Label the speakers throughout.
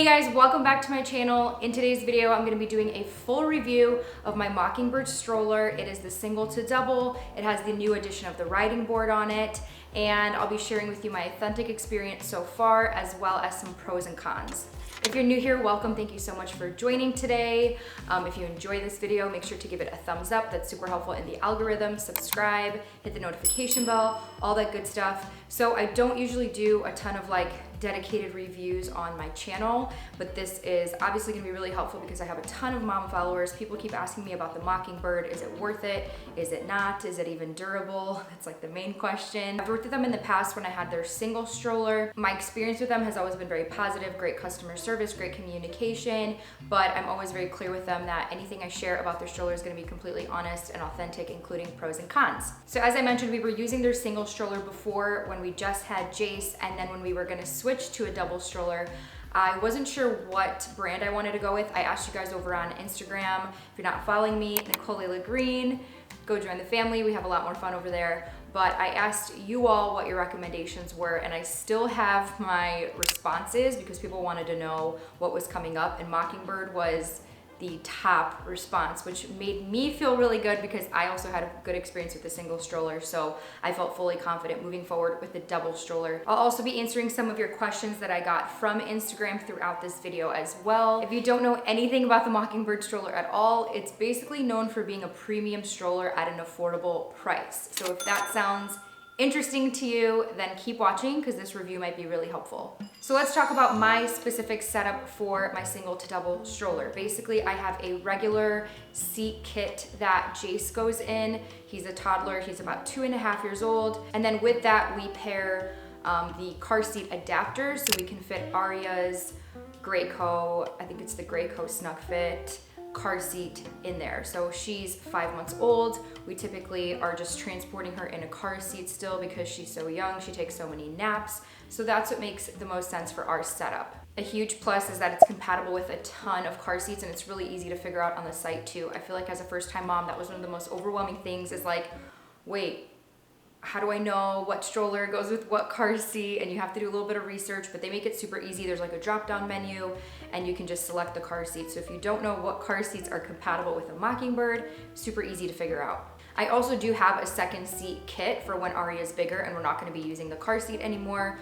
Speaker 1: Hey guys, welcome back to my channel. In today's video, I'm gonna be doing a full review of my Mockingbird stroller. It is the single to double. It has the new addition of the riding board on it, and I'll be sharing with you my authentic experience so far, as well as some pros and cons. If you're new here, welcome. Thank you so much for joining today. If you enjoy this video, make sure to give it a thumbs up. That's super helpful in the algorithm. Subscribe, hit the notification bell, all that good stuff. So I don't usually do a ton of dedicated reviews on my channel, but this is obviously gonna be really helpful because I have a ton of mom followers. People keep asking me about the Mockingbird. Is it worth it? Is it not? Is it even durable? That's like the main question. I've worked with them in the past when I had their single stroller. My experience with them has always been very positive, great customer service, great communication, but I'm always very clear with them that anything I share about their stroller is gonna be completely honest and authentic, including pros and cons. So as I mentioned, we were using their single stroller before when we just had Jace, and then when we were gonna switch to a double stroller, I wasn't sure what brand I wanted to go with. I asked you guys over on Instagram. If you're not following me, Nicole Green, go join the family. We have a lot more fun over there. But I asked you all what your recommendations were, and I still have my responses because people wanted to know what was coming up, and Mockingbird was the top response, which made me feel really good because I also had a good experience with the single stroller, so I felt fully confident moving forward with the double stroller. I'll also be answering some of your questions that I got from Instagram throughout this video as well. If you don't know anything about the Mockingbird stroller at all, it's basically known for being a premium stroller at an affordable price. So if that sounds interesting to you, then keep watching because this review might be really helpful. So let's talk about my specific setup for my single to double stroller. Basically, I have a regular seat kit that Jace goes in. He's a toddler, he's about 2.5 years old. And then with that, we pair the car seat adapters so we can fit Aria's Graco, I think it's the Graco Snug Fit car seat in there. So she's 5 months old. We typically are just transporting her in a car seat still because she's so young. She takes so many naps. So that's what makes the most sense for our setup. A huge plus is that it's compatible with a ton of car seats, and it's really easy to figure out on the site too. I feel like as a first-time mom, that was one of the most overwhelming things, is like, wait, how do I know what stroller goes with what car seat? And you have to do a little bit of research, but they make it super easy. There's like a drop-down menu and you can just select the car seat. So if you don't know what car seats are compatible with a Mockingbird, super easy to figure out. I also do have a second seat kit for when Aria is bigger and we're not gonna be using the car seat anymore.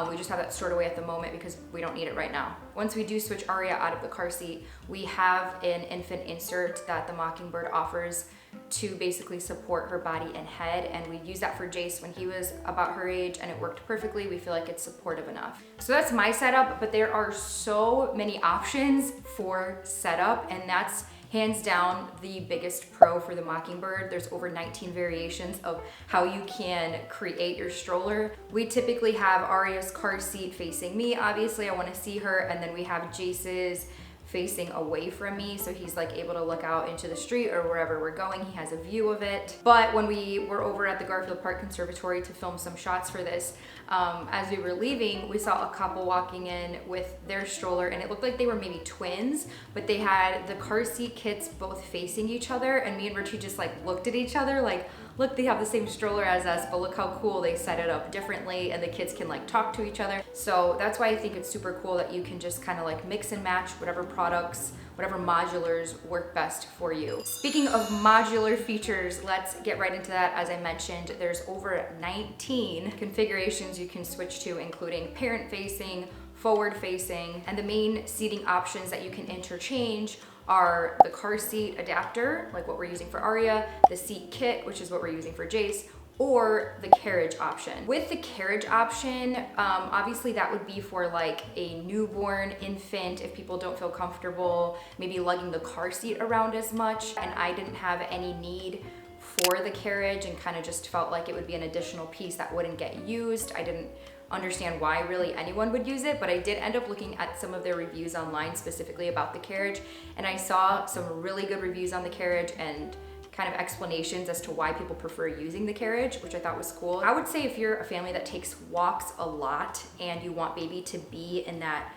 Speaker 1: We just have that stored away at the moment because we don't need it right now. Once we do switch Aria out of the car seat, we have an infant insert that the Mockingbird offers to basically support her body and head, and we used that for Jace when he was about her age, and it worked perfectly. We feel like it's supportive enough. So that's my setup, but there are so many options for setup, and that's hands down the biggest pro for the Mockingbird. There's over 19 variations of how you can create your stroller. We typically have Aria's car seat facing me. Obviously, I wanna see her, and then we have Jace's facing away from me, so he's like able to look out into the street or wherever we're going. He has a view of it. But when we were over at the Garfield Park Conservatory to film some shots for this, as we were leaving, we saw a couple walking in with their stroller, and it looked like they were maybe twins, but they had the car seat kits both facing each other, and me and Richie just like looked at each other like, look, they have the same stroller as us, but look how cool they set it up differently, and the kids can like talk to each other. So that's why I think it's super cool that you can just kind of like mix and match whatever products, whatever modulars work best for you. Speaking of modular features, let's get right into that. As I mentioned, there's over 19 configurations you can switch to, including parent facing, forward facing, and the main seating options that you can interchange are the car seat adapter, like what we're using for Aria, the seat kit, which is what we're using for Jace, or the carriage option. With the carriage option, obviously that would be for like a newborn infant if people don't feel comfortable maybe lugging the car seat around as much, and I didn't have any need for the carriage and kind of just felt like it would be an additional piece that wouldn't get used. I didn't understand why really anyone would use it, but I did end up looking at some of their reviews online specifically about the carriage, and I saw some really good reviews on the carriage and kind of explanations as to why people prefer using the carriage, which I thought was cool. I would say if you're a family that takes walks a lot and you want baby to be in that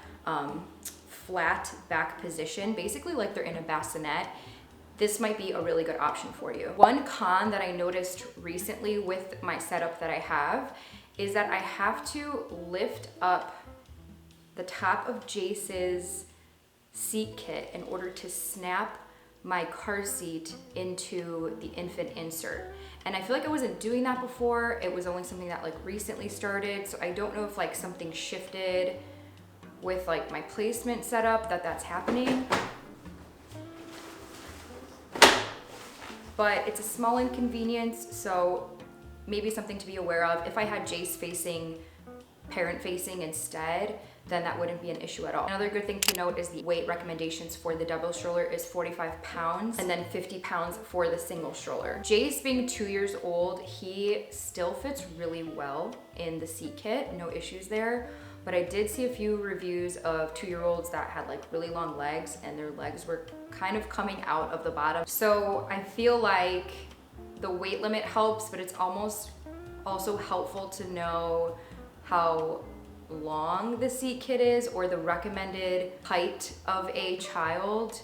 Speaker 1: flat back position, basically like they're in a bassinet, this might be a really good option for you. One con that I noticed recently with my setup that I have is that I have to lift up the top of Jace's seat kit in order to snap my car seat into the infant insert. And I feel like I wasn't doing that before. It was only something that like recently started. So I don't know if like something shifted with like my placement setup that's happening. But it's a small inconvenience, so maybe something to be aware of. If I had Jace facing, parent facing instead, then that wouldn't be an issue at all. Another good thing to note is the weight recommendations for the double stroller is 45 pounds and then 50 pounds for the single stroller. Jace being 2 years old, he still fits really well in the seat kit, no issues there. But I did see a few reviews of 2-year-olds that had like really long legs and their legs were kind of coming out of the bottom. So I feel like the weight limit helps, but it's almost also helpful to know how long the seat kit is or the recommended height of a child.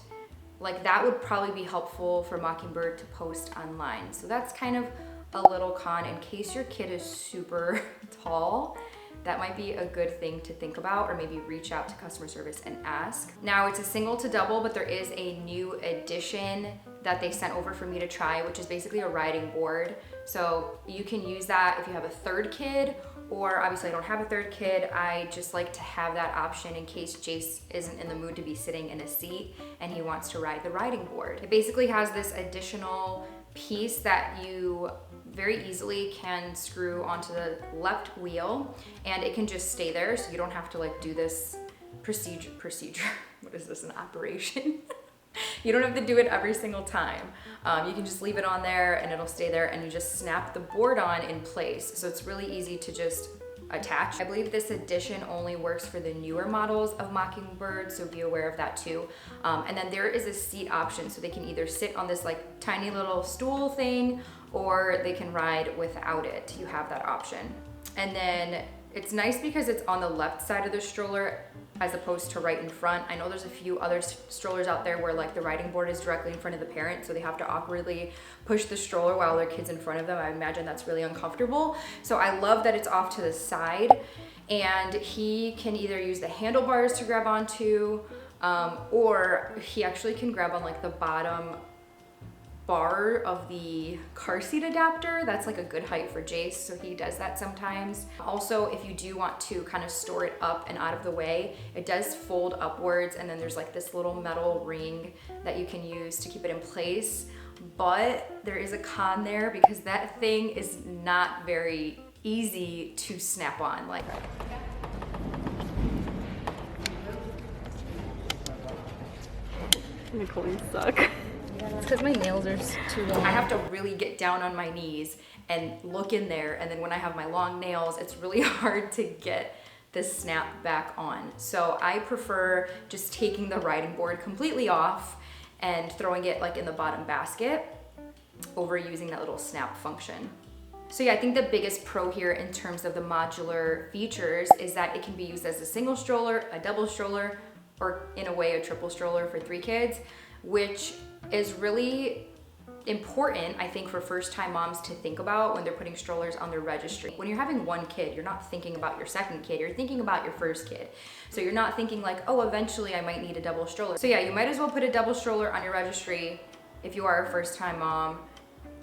Speaker 1: Like that would probably be helpful for Mockingbird to post online. So that's kind of a little con in case your kid is super tall. That might be a good thing to think about, or maybe reach out to customer service and ask. Now it's a single to double, but there is a new addition that they sent over for me to try, which is basically a riding board. So you can use that if you have a third kid, or obviously I don't have a third kid. I just like to have that option in case Jace isn't in the mood to be sitting in a seat and he wants to ride the riding board. It basically has this additional piece that you very easily can screw onto the left wheel, and it can just stay there, so you don't have to like do this procedure. What is this, an operation? You don't have to do it every single time. You can just leave it on there and it'll stay there, and you just snap the board on in place. So it's really easy to just attach. I believe this addition only works for the newer models of Mockingbird, so be aware of that too. And then there is a seat option, so they can either sit on this like tiny little stool thing, or they can ride without it. You have that option. And then it's nice because it's on the left side of the stroller as opposed to right in front. I know there's a few other strollers out there where like the riding board is directly in front of the parent, so they have to awkwardly push the stroller while their kid's in front of them. I imagine that's really uncomfortable. So I love that it's off to the side, and he can either use the handlebars to grab onto, or he actually can grab on like the bottom bar of the car seat adapter. That's like a good height for Jace, so he does that sometimes. Also, if you do want to kind of store it up and out of the way, it does fold upwards, and then there's like this little metal ring that you can use to keep it in place. But there is a con there because that thing is not very easy to snap on. Like,
Speaker 2: Nicole, you suck.
Speaker 3: It's because my nails are too long.
Speaker 1: I have to really get down on my knees and look in there, and then when I have my long nails, it's really hard to get the snap back on. So I prefer just taking the riding board completely off and throwing it like in the bottom basket over using that little snap function. So yeah, I think the biggest pro here in terms of the modular features is that it can be used as a single stroller, a double stroller, or in a way a triple stroller for 3 kids, which is really important, I think, for first-time moms to think about when they're putting strollers on their registry. When you're having 1 kid, you're not thinking about your 2nd kid, you're thinking about your 1st kid. So you're not thinking like, oh, eventually I might need a double stroller. So yeah, you might as well put a double stroller on your registry if you are a first-time mom,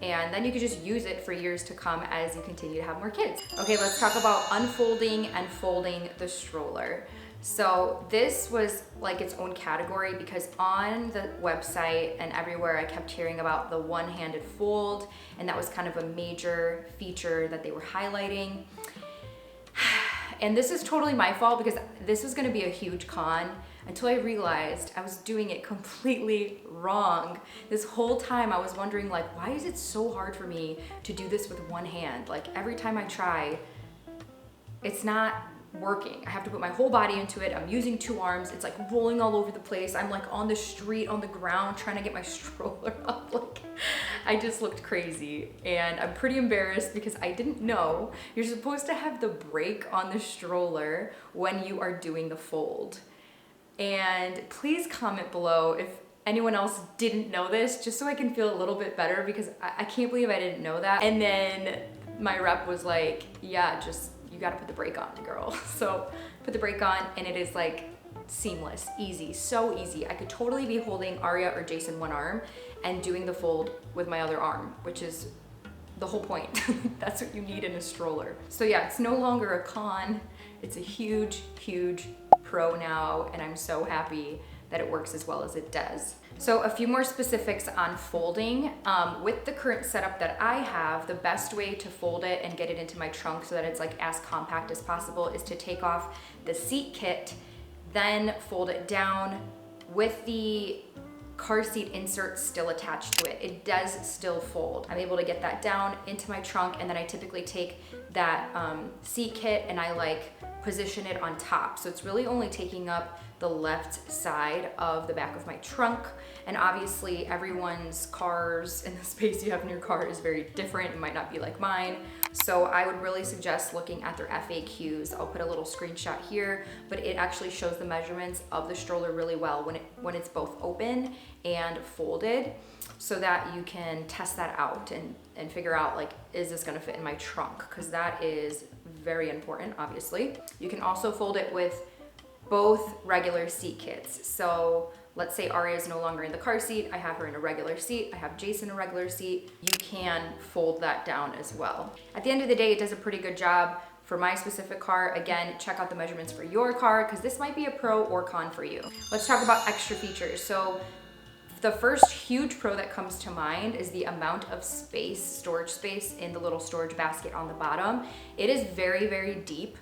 Speaker 1: and then you can just use it for years to come as you continue to have more kids. Okay, let's talk about unfolding and folding the stroller. So this was like its own category because on the website and everywhere I kept hearing about the one-handed fold, and that was kind of a major feature that they were highlighting. And this is totally my fault because this was gonna be a huge con until I realized I was doing it completely wrong. This whole time I was wondering like, why is it so hard for me to do this with one hand? Like every time I try, it's not working. I have to put my whole body into it. I'm using 2 arms. It's like rolling all over the place. I'm like on the street, on the ground, trying to get my stroller up. Like, I just looked crazy, and I'm pretty embarrassed because I didn't know you're supposed to have the brake on the stroller when you are doing the fold. And please comment below if anyone else didn't know this, just so I can feel a little bit better, because I can't believe I didn't know that. And then my rep was like, yeah, just you gotta put the brake on, girl. So put the brake on, and it is like seamless, easy, so easy. I could totally be holding Aria or Jason one arm and doing the fold with my other arm, which is the whole point. That's what you need in a stroller. So yeah, it's no longer a con. It's a huge, huge pro now, and I'm so happy that it works as well as it does. So a few more specifics on folding. With the current setup that I have, the best way to fold it and get it into my trunk so that it's like as compact as possible is to take off the seat kit, then fold it down with the car seat insert still attached to it. It does still fold. I'm able to get that down into my trunk, and then I typically take that seat kit and I like position it on top. So it's really only taking up the left side of the back of my trunk. And obviously everyone's cars and the space you have in your car is very different. It might not be like mine. So I would really suggest looking at their FAQs. I'll put a little screenshot here, but it actually shows the measurements of the stroller really well when it's both open and folded, so that you can test that out and figure out like, is this gonna fit in my trunk? Because that is very important, obviously. You can also fold it with both regular seat kits. So let's say Aria is no longer in the car seat, I have her in a regular seat, I have Jason in a regular seat, you can fold that down as well. At the end of the day, it does a pretty good job for my specific car. Again, check out the measurements for your car, because this might be a pro or con for you. Let's talk about extra features. So the first huge pro that comes to mind is the amount of space, storage space in the little storage basket on the bottom. It is very, very deep.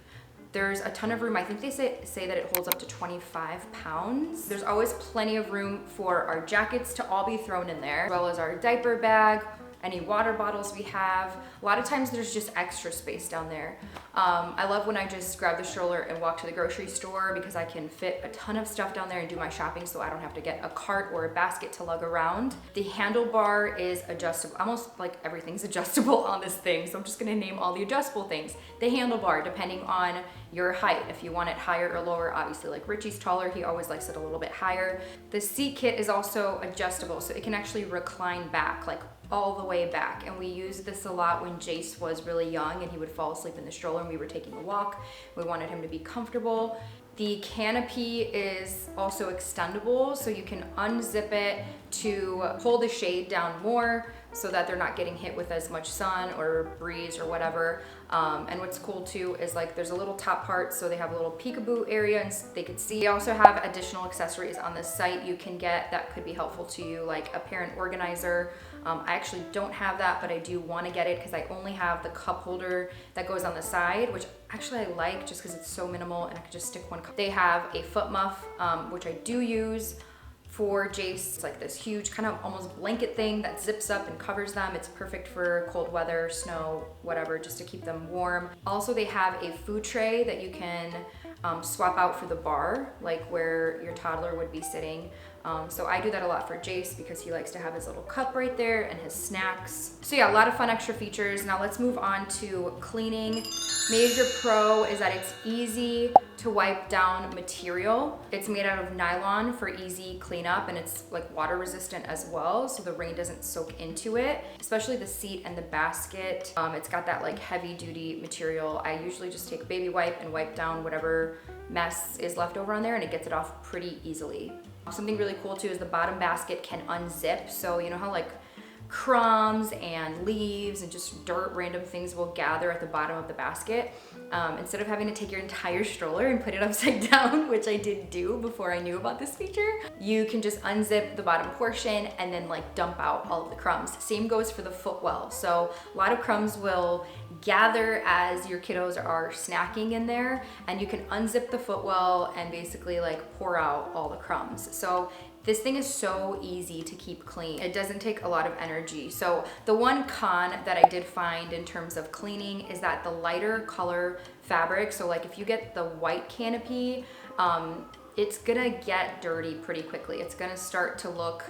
Speaker 1: There's a ton of room. I think they say that it holds up to 25 pounds. There's always plenty of room for our jackets to all be thrown in there, as well as our diaper bag, any water bottles we have. A lot of times there's just extra space down there. I love when I just grab the stroller and walk to the grocery store, because I can fit a ton of stuff down there and do my shopping, so I don't have to get a cart or a basket to lug around. The handlebar is adjustable. Almost like everything's adjustable on this thing, so I'm just gonna name all the adjustable things. The handlebar, depending on your height, if you want it higher or lower, obviously like Richie's taller, he always likes it a little bit higher. The seat kit is also adjustable, so it can actually recline back, like all the way back. And we used this a lot when Jace was really young and he would fall asleep in the stroller and we were taking a walk. We wanted him to be comfortable. The canopy is also extendable, so you can unzip it to pull the shade down more so that they're not getting hit with as much sun or breeze or whatever. And what's cool too is like there's a little top part, so they have a little peekaboo area and they could see. They also have additional accessories on the site you can get that could be helpful to you, like a parent organizer. I actually don't have that, but I do want to get it because I only have the cup holder that goes on the side, which actually I like just because it's so minimal and I could just stick one cup. They have a foot muff, which I do use for Jace. It's like this huge kind of almost blanket thing that zips up and covers them. It's perfect for cold weather, snow, whatever, just to keep them warm. Also, they have a food tray that you can swap out for the bar, like where your toddler would be sitting. So I do that a lot for Jace because he likes to have his little cup right there and his snacks. So yeah, a lot of fun extra features. Now let's move on to cleaning. Major pro is that it's easy to wipe down material. It's made out of nylon for easy cleanup, and it's like water resistant as well, so the rain doesn't soak into it, especially the seat and the basket. It's got that like heavy duty material. I usually just take a baby wipe and wipe down whatever mess is left over on there, and it gets it off pretty easily. Something really cool too is the bottom basket can unzip. So you know how like crumbs and leaves and just dirt, random things will gather at the bottom of the basket. Instead of having to take your entire stroller and put it upside down, which I did do before I knew about this feature, you can just unzip the bottom portion and then like dump out all of the crumbs. Same goes for the footwell. So a lot of crumbs will gather as your kiddos are snacking in there, and you can unzip the footwell and basically like pour out all the crumbs. So this thing is so easy to keep clean. It doesn't take a lot of energy. So the one con that I did find in terms of cleaning is that the lighter color fabric, so like if you get the white canopy, it's gonna get dirty pretty quickly. It's gonna start to look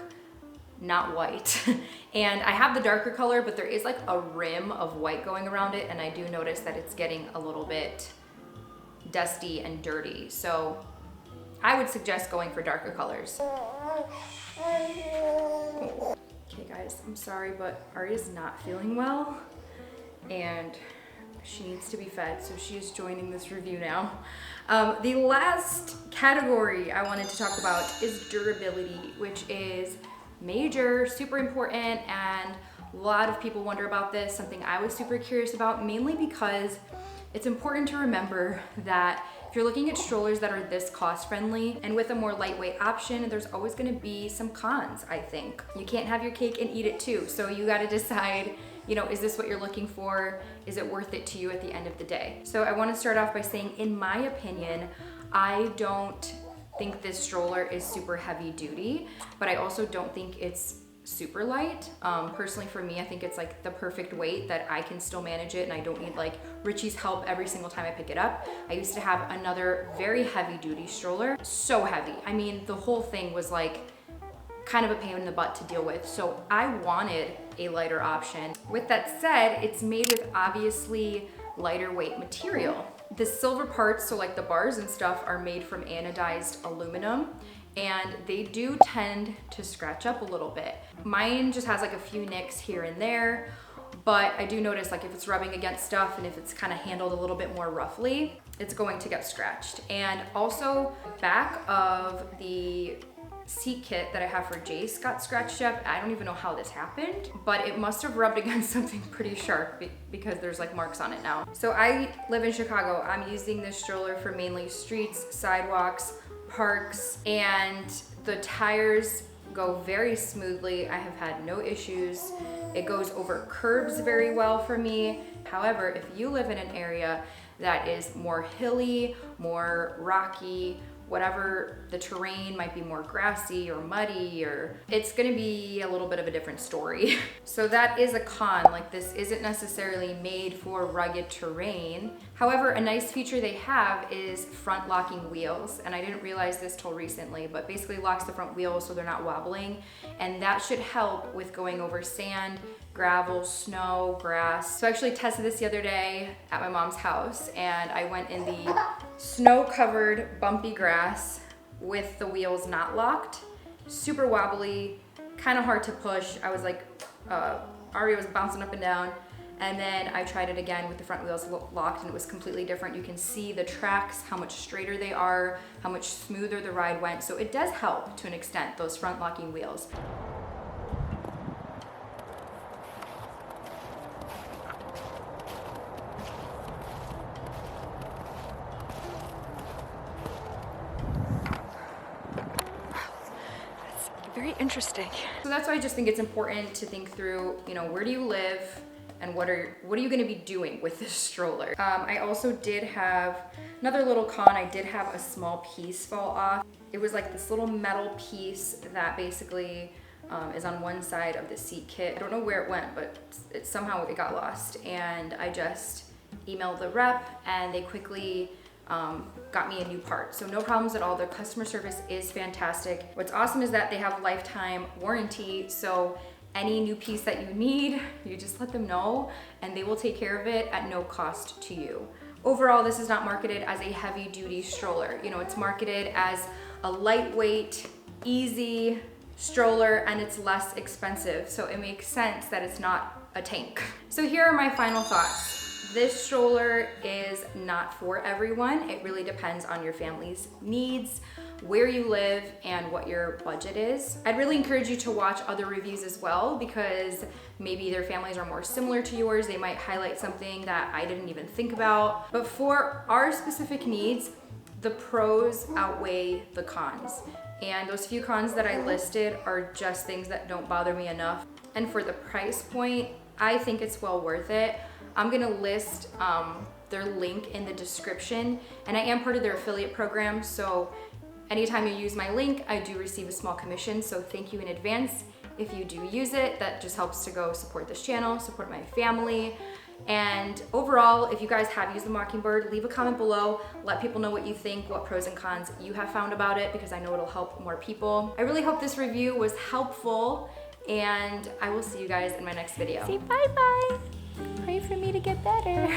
Speaker 1: not white. And I have the darker color, but there is like a rim of white going around it, and I do notice that it's getting a little bit dusty and dirty. So I would suggest going for darker colors. Okay guys, I'm sorry, but Aria's not feeling well, and She needs to be fed, so she is joining this review now. The last category I wanted to talk about is durability, which is major, super important, and a lot of people wonder about this, something I was super curious about, mainly because it's important to remember that if you're looking at strollers that are this cost friendly and with a more lightweight option, there's always gonna be some cons, I think. You can't have your cake and eat it too, so you gotta decide, you know, is this what you're looking for? Is it worth it to you at the end of the day? So I wanna start off by saying, in my opinion, I don't think this stroller is super heavy duty, but I also don't think it's super light. Personally for me, I think it's like the perfect weight that I can still manage it and I don't need like Richie's help every single time I pick it up. I used to have another very heavy duty stroller, so heavy. I mean, the whole thing was like kind of a pain in the butt to deal with. So I wanted a lighter option. With that said, it's made with obviously lighter weight material. The silver parts, so like the bars and stuff, are made from anodized aluminum, and they do tend to scratch up a little bit. Mine just has like a few nicks here and there, but I do notice like if it's rubbing against stuff and if it's kind of handled a little bit more roughly, it's going to get scratched. And also back of the seat kit that I have for Jace got scratched up. I don't even know how this happened, but it must have rubbed against something pretty sharp because there's like marks on it now. So I live in Chicago. I'm using this stroller for mainly streets, sidewalks, parks, and the tires go very smoothly. I have had no issues. It goes over curbs very well for me. However, if you live in an area that is more hilly, more rocky, whatever the terrain might be, more grassy or muddy, or it's gonna be a little bit of a different story. So that is a con, like this isn't necessarily made for rugged terrain. However, a nice feature they have is front locking wheels, and I didn't realize this till recently, but basically locks the front wheels so they're not wobbling, and that should help with going over sand, gravel, snow, grass. So I actually tested this the other day at my mom's house, and I went in the snow-covered bumpy grass with the wheels not locked. Super wobbly, kind of hard to push. I was like, Ari was bouncing up and down. And then I tried it again with the front wheels locked, and it was completely different. You can see the tracks, how much straighter they are, how much smoother the ride went. So it does help to an extent, those front locking wheels.
Speaker 3: Very interesting.
Speaker 1: So that's why I just think it's important to think through, you know, where do you live and what are you gonna be doing with this stroller? I also did have another little con. I did have a small piece fall off. It was like this little metal piece that basically is on one side of the seat kit. I don't know where it went, but somehow it got lost. And I just emailed the rep and they quickly got me a new part. So no problems at all. Their customer service is fantastic. What's awesome is that they have lifetime warranty. So any new piece that you need, you just let them know and they will take care of it at no cost to you. Overall, this is not marketed as a heavy duty stroller. You know, it's marketed as a lightweight, easy stroller, and it's less expensive. So it makes sense that it's not a tank. So here are my final thoughts. This stroller is not for everyone. It really depends on your family's needs, where you live, and what your budget is. I'd really encourage you to watch other reviews as well, because maybe their families are more similar to yours. They might highlight something that I didn't even think about. But for our specific needs, the pros outweigh the cons. And those few cons that I listed are just things that don't bother me enough. And for the price point, I think it's well worth it. I'm gonna list their link in the description, and I am part of their affiliate program, so anytime you use my link, I do receive a small commission, so thank you in advance if you do use it. That just helps to go support this channel, support my family. And overall, if you guys have used the Mockingbird, leave a comment below, let people know what you think, what pros and cons you have found about it, because I know it'll help more people. I really hope this review was helpful, and I will see you guys in my next video.
Speaker 3: Say bye-bye. Pray for me to get better.